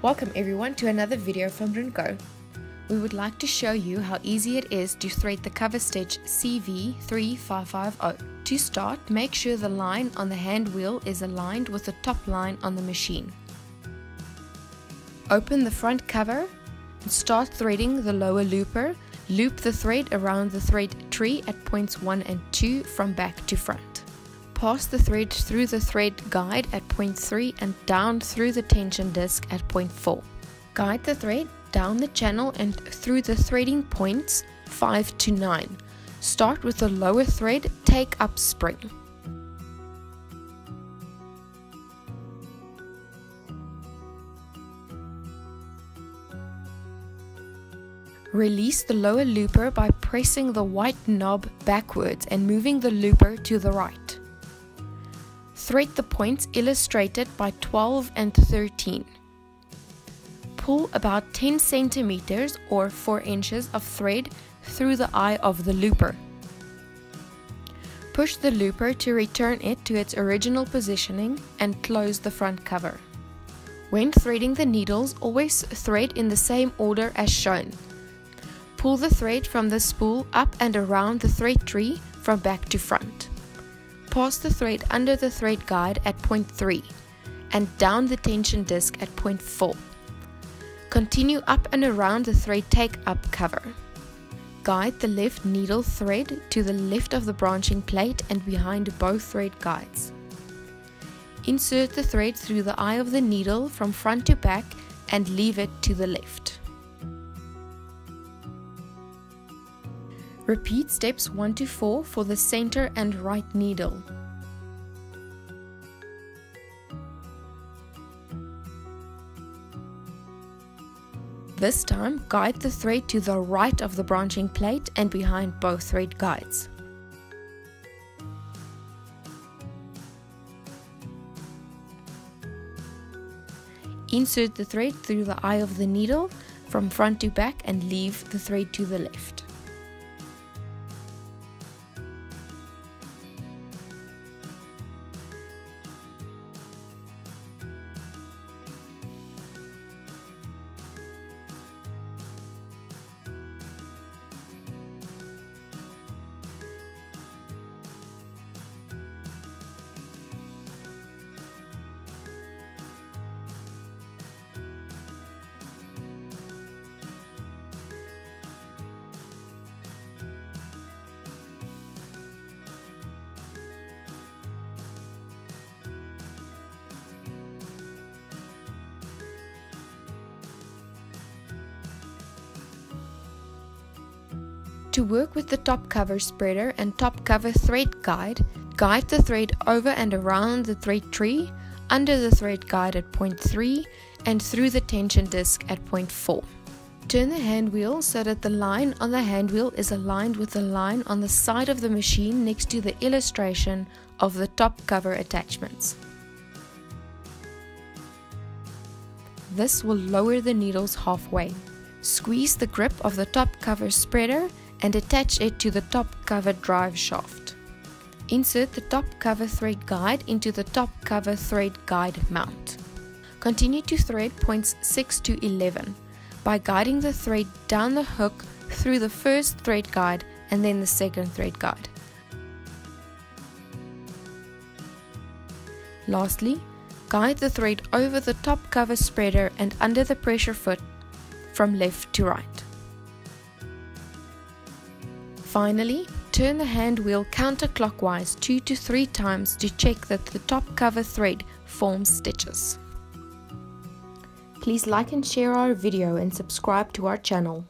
Welcome everyone to another video from Rinko. We would like to show you how easy it is to thread the Coverstitch CV3550. To start, make sure the line on the hand wheel is aligned with the top line on the machine. Open the front cover and start threading the lower looper. Loop the thread around the thread tree at points 1 and 2 from back to front. Pass the thread through the thread guide at point 3 and down through the tension disc at point 4. Guide the thread down the channel and through the threading points 5 to 9. Start with the lower thread take up spring. Release the lower looper by pressing the white knob backwards and moving the looper to the right. Thread the points illustrated by 12 and 13. Pull about 10 centimeters or 4 inches of thread through the eye of the looper. Push the looper to return it to its original positioning and close the front cover. When threading the needles, always thread in the same order as shown. Pull the thread from the spool up and around the thread tree from back to front. Pass the thread under the thread guide at point 3 and down the tension disc at point 4. Continue up and around the thread take-up cover. Guide the left needle thread to the left of the branching plate and behind both thread guides. Insert the thread through the eye of the needle from front to back and leave it to the left. Repeat steps 1 to 4 for the center and right needle. This time, guide the thread to the right of the branching plate and behind both thread guides. Insert the thread through the eye of the needle from front to back and leave the thread to the left. To work with the top cover spreader and top cover thread guide, guide the thread over and around the thread tree, under the thread guide at point 3 and through the tension disc at point 4. Turn the hand wheel so that the line on the hand wheel is aligned with the line on the side of the machine next to the illustration of the top cover attachments. This will lower the needles halfway. Squeeze the grip of the top cover spreader and attach it to the top cover drive shaft. Insert the top cover thread guide into the top cover thread guide mount. Continue to thread points 6 to 11 by guiding the thread down the hook through the first thread guide and then the second thread guide. Lastly, guide the thread over the top cover spreader and under the pressure foot from left to right. Finally, turn the hand wheel counterclockwise 2 to 3 times to check that the top cover thread forms stitches. Please like and share our video and subscribe to our channel.